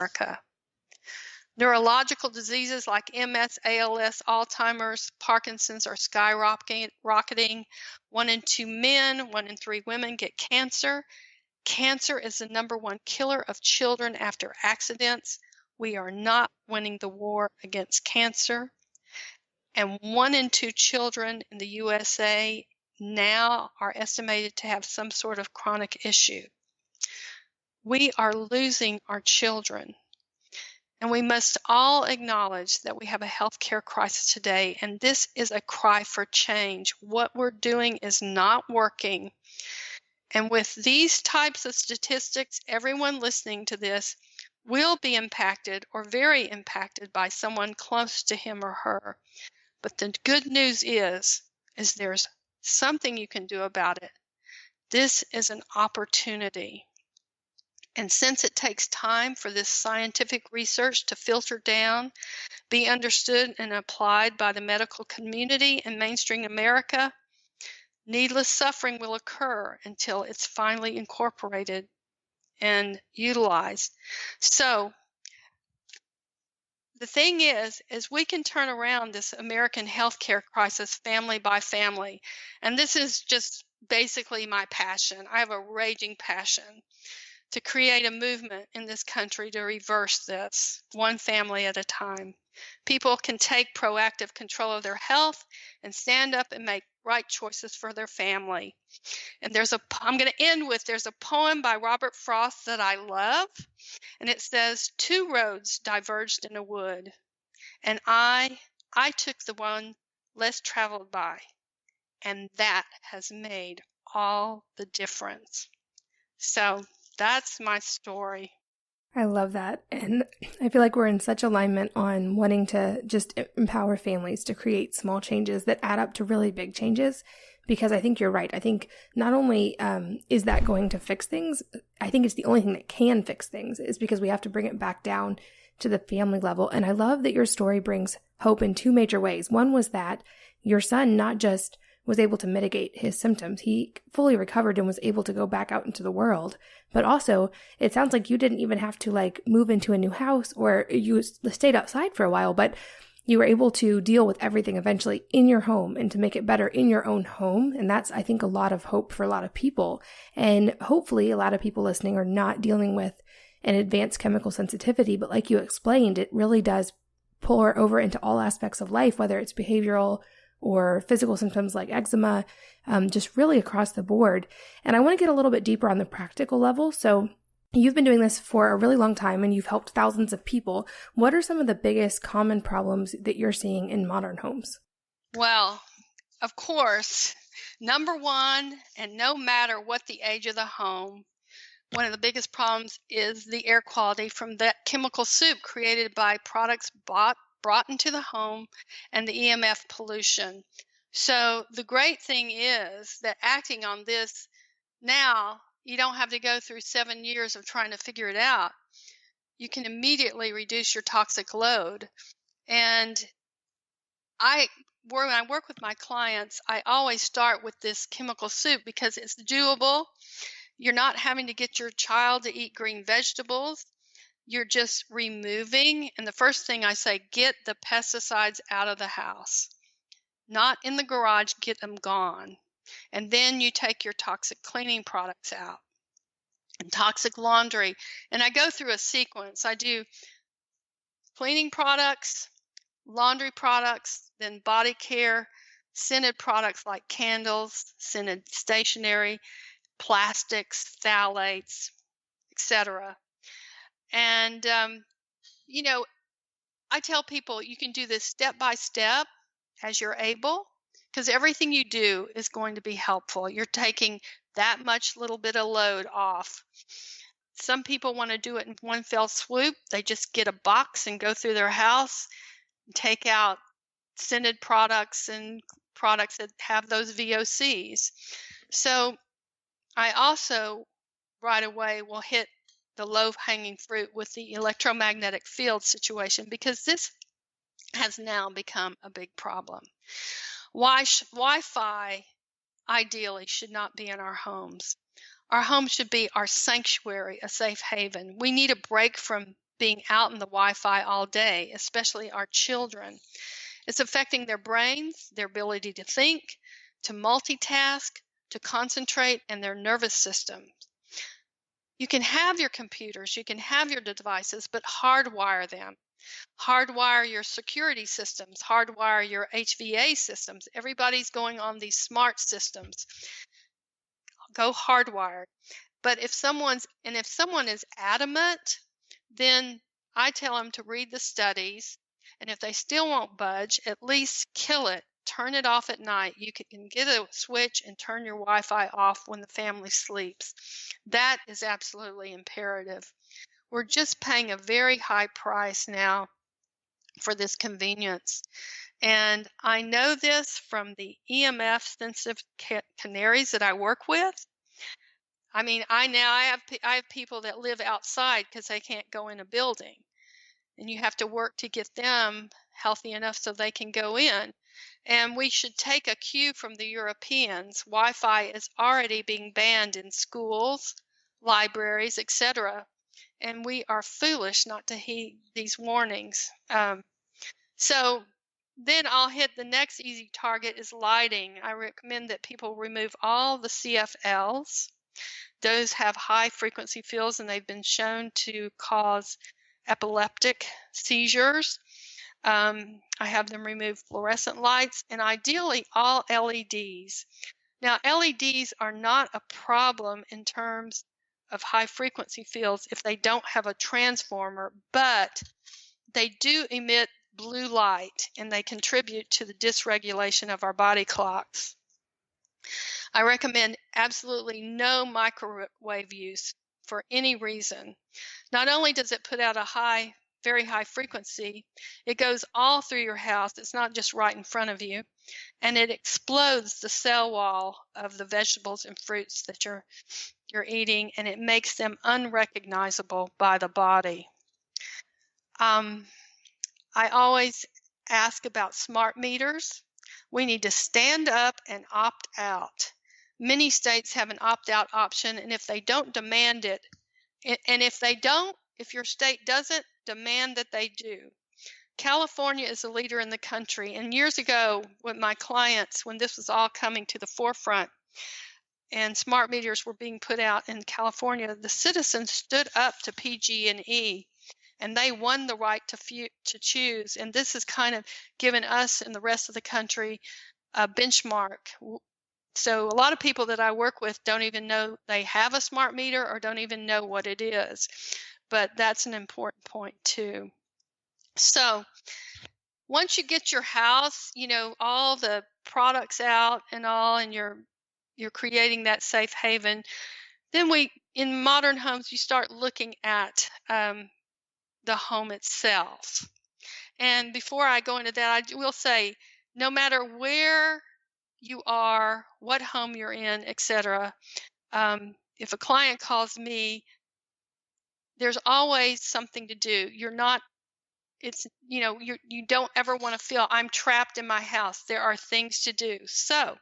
America. Neurological diseases like MS, ALS, Alzheimer's, Parkinson's are skyrocketing. 1 in 2 men, 1 in 3 women get cancer. Cancer is the #1 killer of children after accidents. We are not winning the war against cancer. And 1 in 2 children in the USA now are estimated to have some sort of chronic issue. We are losing our children. And we must all acknowledge that we have a healthcare crisis today, and this is a cry for change. What we're doing is not working. And with these types of statistics, everyone listening to this will be impacted or very impacted by someone close to him or her. But the good news is there's something you can do about it. This is an opportunity. And since it takes time for this scientific research to filter down, be understood and applied by the medical community and mainstream America, needless suffering will occur until it's finally incorporated and utilized. So the thing is we can turn around this American healthcare crisis family by family. And this is just basically my passion. I have a raging passion to create a movement in this country to reverse this, one family at a time. People can take proactive control of their health and stand up and make right choices for their family. And I'm going to end with, there's a poem by Robert Frost that I love, and it says, 2 roads diverged in a wood, and I took the one less traveled by, and that has made all the difference. So that's my story. I love that. And I feel like we're in such alignment on wanting to just empower families to create small changes that add up to really big changes. Because I think you're right. I think not only is that going to fix things, I think it's the only thing that can fix things, is because we have to bring it back down to the family level. And I love that your story brings hope in 2 major ways. One was that your son not just was able to mitigate his symptoms, he fully recovered and was able to go back out into the world. But also, it sounds like you didn't even have to move into a new house, or you stayed outside for a while, but you were able to deal with everything eventually in your home and to make it better in your own home. And that's, I think, a lot of hope for a lot of people. And hopefully a lot of people listening are not dealing with an advanced chemical sensitivity, but like you explained, it really does pour over into all aspects of life, whether it's behavioral or physical symptoms like eczema, just really across the board. And I want to get a little bit deeper on the practical level. So you've been doing this for a really long time and you've helped thousands of people. What are some of the biggest common problems that you're seeing in modern homes? Well, of course, #1, and no matter what the age of the home, one of the biggest problems is the air quality from that chemical soup created by products brought into the home and the EMF pollution. So the great thing is that acting on this now, you don't have to go through 7 years of trying to figure it out. You can immediately reduce your toxic load. And when I work with my clients, I always start with this chemical soup because it's doable. You're not having to get your child to eat green vegetables. You're just removing. And the first thing I say, get the pesticides out of the house. Not in the garage, get them gone. And then you take your toxic cleaning products out and toxic laundry. And I go through a sequence. I do cleaning products, laundry products, then body care, scented products like candles, scented stationery, plastics, phthalates, etc. And, I tell people you can do this step by step as you're able, because everything you do is going to be helpful. You're taking that much little bit of load off. Some people want to do it in one fell swoop. They just get a box and go through their house and take out scented products and products that have those VOCs. So I also right away will hit the low-hanging fruit with the electromagnetic field situation, because this has now become a big problem. Wi-Fi ideally should not be in our homes. Our home should be our sanctuary, a safe haven. We need a break from being out in the Wi-Fi all day, especially our children. It's affecting their brains, their ability to think, to multitask, to concentrate, and their nervous system. You can have your computers, you can have your devices, but hardwire them. Hardwire your security systems, hardwire your HVA systems. Everybody's going on these smart systems. Go hardwired. But if someone is adamant, then I tell them to read the studies, and if they still won't budge, at least kill it. Turn it off at night. You can get a switch and turn your Wi-Fi off when the family sleeps. That is absolutely imperative. We're just paying a very high price now for this convenience. And I know this from the EMF sensitive canaries that I work with. I mean, I have people that live outside because they can't go in a building, and you have to work to get them healthy enough so they can go in. And we should take a cue from the Europeans. Wi-Fi is already being banned in schools, libraries, etc. And we are foolish not to heed these warnings. So then I'll hit the next easy target is lighting. I recommend that people remove all the CFLs. Those have high frequency fields, and they've been shown to cause epileptic seizures. I have them remove fluorescent lights, and ideally all LEDs. Now, LEDs are not a problem in terms of high frequency fields if they don't have a transformer, but they do emit blue light, and they contribute to the dysregulation of our body clocks. I recommend absolutely no microwave use for any reason. Not only does it put out a very high frequency, it goes all through your house. It's not just right in front of you. And it explodes the cell wall of the vegetables and fruits that you're eating, and it makes them unrecognizable by the body. I always ask about smart meters. We need to stand up and opt out. Many states have an opt-out option, and if they don't demand it, and if your state doesn't, demand that they do. California is a leader in the country, and years ago with my clients, when this was all coming to the forefront and smart meters were being put out in California, the citizens stood up to PG&E, and they won the right to choose. And this has kind of given us and the rest of the country a benchmark. So a lot of people that I work with don't even know they have a smart meter or don't even know what it is. But that's an important point too. So once you get your house, all the products out and all, and you're creating that safe haven, then in modern homes, you start looking at the home itself. And before I go into that, I will say, no matter where you are, what home you're in, etc. If a client calls me, there's always something to do. You don't ever want to feel I'm trapped in my house. There are things to do. So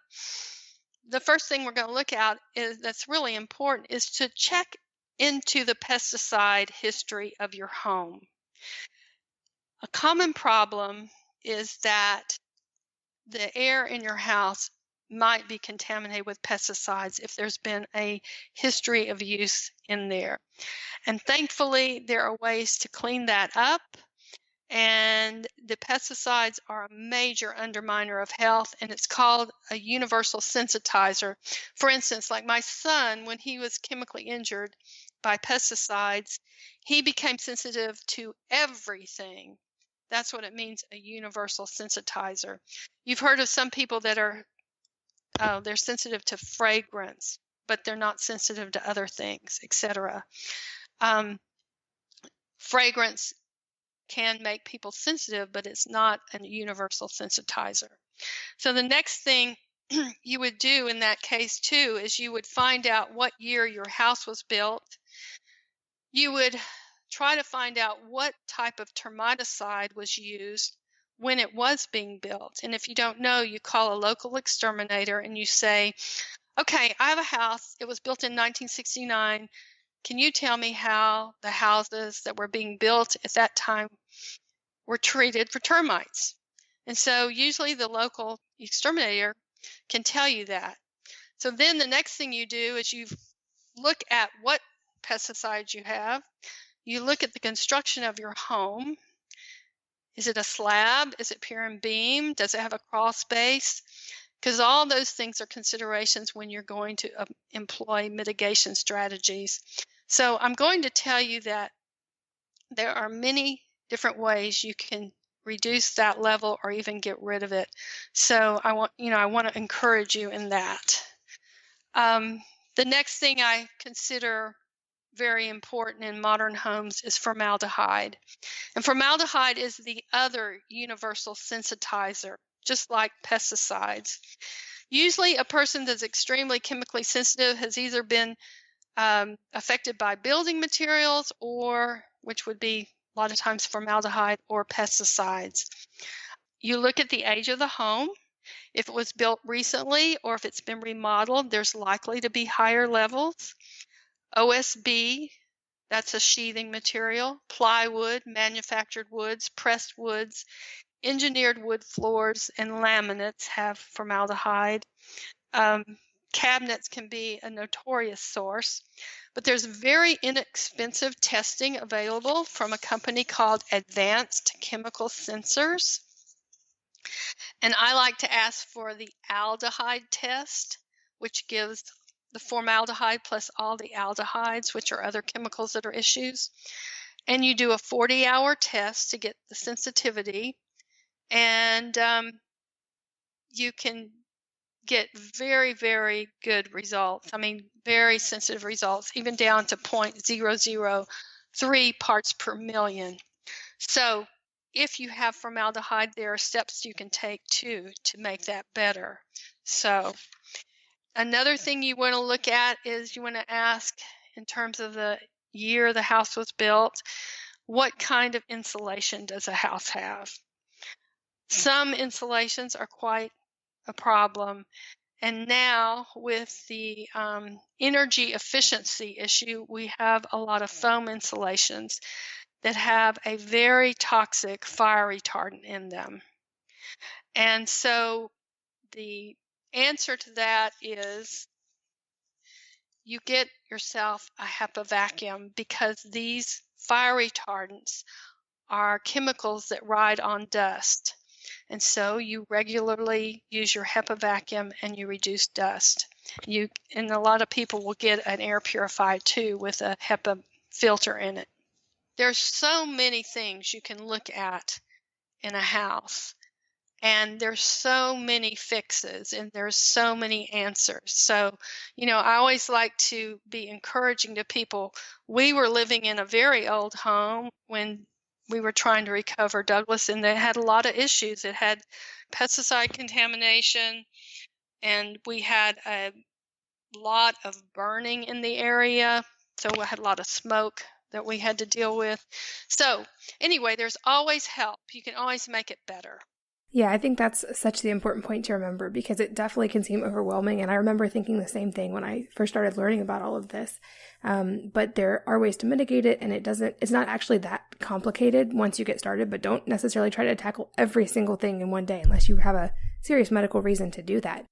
the first thing we're going to look at that's really important is to check into the pesticide history of your home. A common problem is that the air in your house might be contaminated with pesticides if there's been a history of use in there. And thankfully, there are ways to clean that up. And the pesticides are a major underminer of health, and it's called a universal sensitizer. For instance, like my son, when he was chemically injured by pesticides, he became sensitive to everything. That's what it means, a universal sensitizer. You've heard of some people that are they're sensitive to fragrance, but they're not sensitive to other things, etc. Fragrance can make people sensitive, but it's not a universal sensitizer. So the next thing you would do in that case too is you would find out what year your house was built. You would try to find out what type of termiticide was used when it was being built. And if you don't know, you call a local exterminator and you say, okay, I have a house. It was built in 1969. can you tell me how the houses that were being built at that time were treated for termites? And so usually the local exterminator can tell you that. So then the next thing you do is you look at what pesticides you have. You look at the construction of your home. Is it a slab? Is it pier and beam? Does it have a crawl space? Because all those things are considerations when you're going to employ mitigation strategies. So I'm going to tell you that there are many different ways you can reduce that level or even get rid of it. So I want to encourage you in that. The next thing I consider very important in modern homes is formaldehyde. And formaldehyde is the other universal sensitizer, just like pesticides. Usually a person that's extremely chemically sensitive has either been affected by building materials, or which would be a lot of times formaldehyde or pesticides. You look at the age of the home. If it was built recently or if it's been remodeled, there's likely to be higher levels. OSB, that's a sheathing material. Plywood, manufactured woods, pressed woods, engineered wood floors, and laminates have formaldehyde. Cabinets can be a notorious source, but there's very inexpensive testing available from a company called Advanced Chemical Sensors. And I like to ask for the aldehyde test, which gives the formaldehyde plus all the aldehydes, which are other chemicals that are issues. And you do a 40-hour test to get the sensitivity. And you can get very, very good results. I mean, very sensitive results, even down to 0.003 parts per million. So if you have formaldehyde, there are steps you can take too to make that better. So another thing you want to look at is you want to ask, in terms of the year the house was built, what kind of insulation does a house have? Some insulations are quite a problem. And now with the energy efficiency issue, we have a lot of foam insulations that have a very toxic fire retardant in them. And so the answer to that is you get yourself a HEPA vacuum, because these fire retardants are chemicals that ride on dust. And so you regularly use your HEPA vacuum and you reduce dust. And a lot of people will get an air purifier too with a HEPA filter in it. There's so many things you can look at in a house, and there's so many fixes, and there's so many answers. So, I always like to be encouraging to people. We were living in a very old home when we were trying to recover Douglas, and they had a lot of issues. It had pesticide contamination, and we had a lot of burning in the area. So we had a lot of smoke that we had to deal with. So anyway, there's always help. You can always make it better. Yeah, I think that's such the important point to remember, because it definitely can seem overwhelming. And I remember thinking the same thing when I first started learning about all of this. But there are ways to mitigate it, and it's not actually that complicated once you get started, but don't necessarily try to tackle every single thing in one day unless you have a serious medical reason to do that.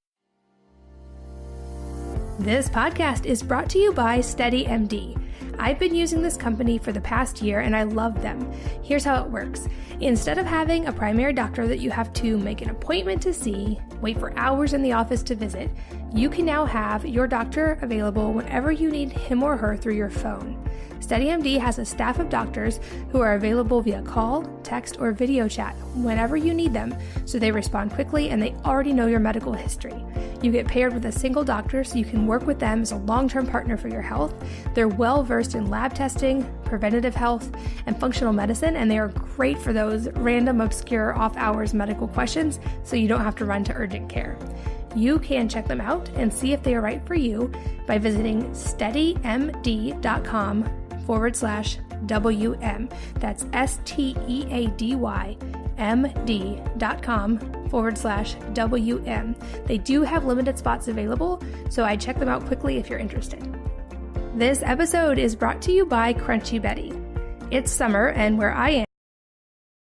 This podcast is brought to you by SteadyMD. I've been using this company for the past year and I love them. Here's how it works. Instead of having a primary doctor that you have to make an appointment to see, wait for hours in the office to visit, you can now have your doctor available whenever you need him or her through your phone. SteadyMD has a staff of doctors who are available via call, text, or video chat whenever you need them, so they respond quickly and they already know your medical history. You get paired with a single doctor so you can work with them as a long-term partner for your health. They're well-versed in lab testing, preventative health, and functional medicine, and they are great for those random, obscure, off-hours medical questions so you don't have to run to urgent care. You can check them out and see if they are right for you by visiting steadymd.com/WM. That's STEADYMD.com/WM. They do have limited spots available, so I'd check them out quickly if you're interested. This episode is brought to you by Crunchy Betty. It's summer, and where I am,